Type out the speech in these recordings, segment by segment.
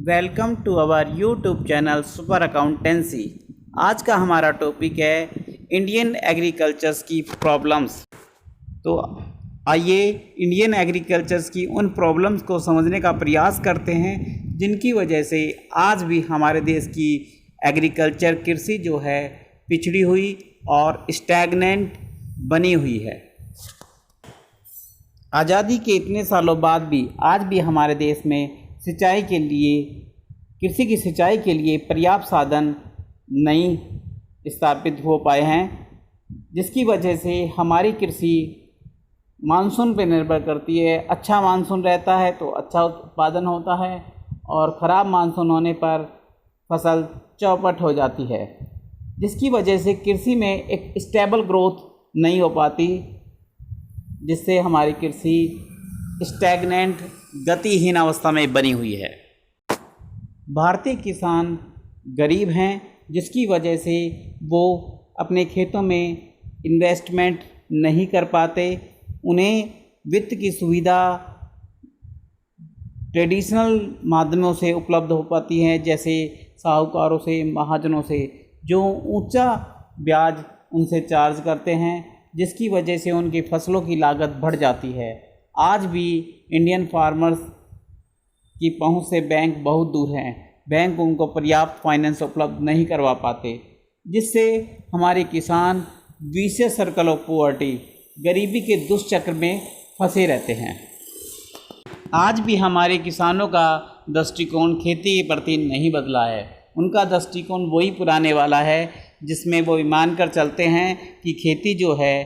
Welcome to our YouTube channel super accountancy. आज का हमारा टॉपिक है इंडियन एग्रीकल्चर्स की प्रॉब्लम्स। तो आइए इंडियन एग्रीकल्चर्स की उन प्रॉब्लम्स को समझने का प्रयास करते हैं जिनकी वजह से आज भी हमारे देश की एग्रीकल्चर कृषि जो है पिछड़ी हुई और स्टैग्नेंट बनी हुई है। आज़ादी के इतने सालों बाद भी आज भी हमारे देश में सिंचाई के लिए कृषि की सिंचाई के लिए पर्याप्त साधन नहीं स्थापित हो पाए हैं, जिसकी वजह से हमारी कृषि मानसून पर निर्भर करती है। अच्छा मानसून रहता है तो अच्छा उत्पादन होता है और ख़राब मानसून होने पर फसल चौपट हो जाती है, जिसकी वजह से कृषि में एक स्टेबल ग्रोथ नहीं हो पाती, जिससे हमारी कृषि स्टैग्नेंट गतिहीन अवस्था में बनी हुई है। भारतीय किसान गरीब हैं, जिसकी वजह से वो अपने खेतों में इन्वेस्टमेंट नहीं कर पाते। उन्हें वित्त की सुविधा ट्रेडिशनल माध्यमों से उपलब्ध हो पाती है, जैसे साहूकारों से, महाजनों से, जो ऊंचा ब्याज उनसे चार्ज करते हैं, जिसकी वजह से उनकी फसलों की लागत बढ़ जाती है। आज भी इंडियन फार्मर्स की पहुंच से बैंक बहुत दूर हैं। बैंक उनको पर्याप्त फाइनेंस उपलब्ध नहीं करवा पाते, जिससे हमारे किसान विशियस सर्कल ऑफ पॉवर्टी, गरीबी के दुष्चक्र में फंसे रहते हैं। आज भी हमारे किसानों का दृष्टिकोण खेती के प्रति नहीं बदला है। उनका दृष्टिकोण वही पुराने वाला है, जिसमें वो मान कर चलते हैं कि खेती जो है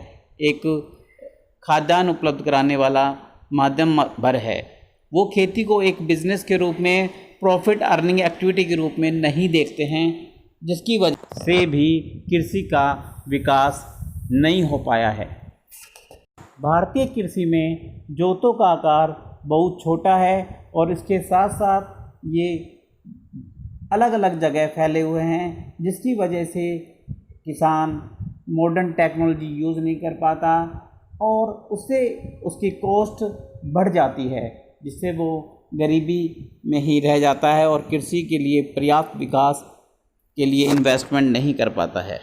एक खाद्यान्न उपलब्ध कराने वाला माध्यम भर है। वो खेती को एक बिज़नेस के रूप में, प्रॉफिट अर्निंग एक्टिविटी के रूप में नहीं देखते हैं, जिसकी वजह से भी कृषि का विकास नहीं हो पाया है। भारतीय कृषि में जोतों का आकार बहुत छोटा है और इसके साथ साथ ये अलग अलग जगह फैले हुए हैं, जिसकी वजह से किसान मॉडर्न टेक्नोलॉजी यूज़ नहीं कर पाता और उससे उसकी कॉस्ट बढ़ जाती है, जिससे वो गरीबी में ही रह जाता है और कृषि के लिए पर्याप्त विकास के लिए इन्वेस्टमेंट नहीं कर पाता है।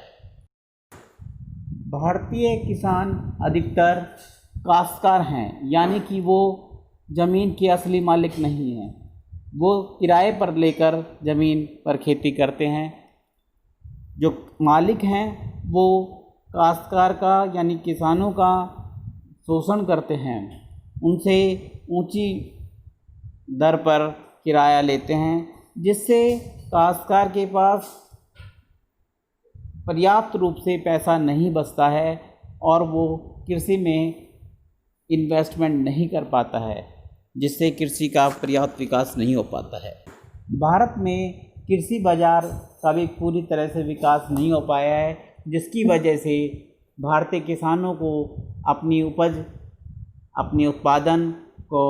भारतीय किसान अधिकतर काश्तकार हैं, यानी कि वो ज़मीन के असली मालिक नहीं हैं। वो किराए पर लेकर ज़मीन पर खेती करते हैं। जो मालिक हैं वो काश्तकार का यानी किसानों का शोषण करते हैं, उनसे ऊंची दर पर किराया लेते हैं, जिससे काश्तकार के पास पर्याप्त रूप से पैसा नहीं बचता है और वो कृषि में इन्वेस्टमेंट नहीं कर पाता है, जिससे कृषि का पर्याप्त विकास नहीं हो पाता है। भारत में कृषि बाज़ार का भी पूरी तरह से विकास नहीं हो पाया है, जिसकी वजह से भारतीय किसानों को अपनी उपज, अपने उत्पादन को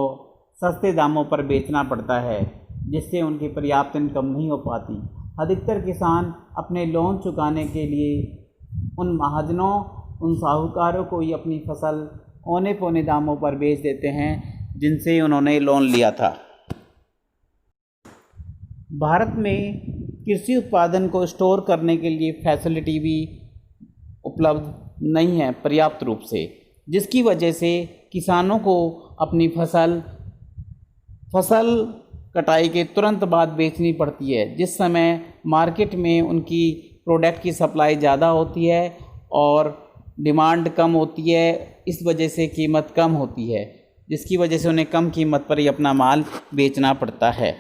सस्ते दामों पर बेचना पड़ता है, जिससे उनकी पर्याप्त इनकम नहीं हो पाती। अधिकतर किसान अपने लोन चुकाने के लिए उन महाजनों, उन साहूकारों को ही अपनी फसल औने पौने दामों पर बेच देते हैं, जिनसे उन्होंने लोन लिया था। भारत में कृषि उत्पादन को स्टोर करने के लिए फैसिलिटी भी उपलब्ध नहीं है पर्याप्त रूप से, जिसकी वजह से किसानों को अपनी फसल कटाई के तुरंत बाद बेचनी पड़ती है, जिस समय मार्केट में उनकी प्रोडक्ट की सप्लाई ज़्यादा होती है और डिमांड कम होती है। इस वजह से कीमत कम होती है, जिसकी वजह से उन्हें कम कीमत पर ही अपना माल बेचना पड़ता है।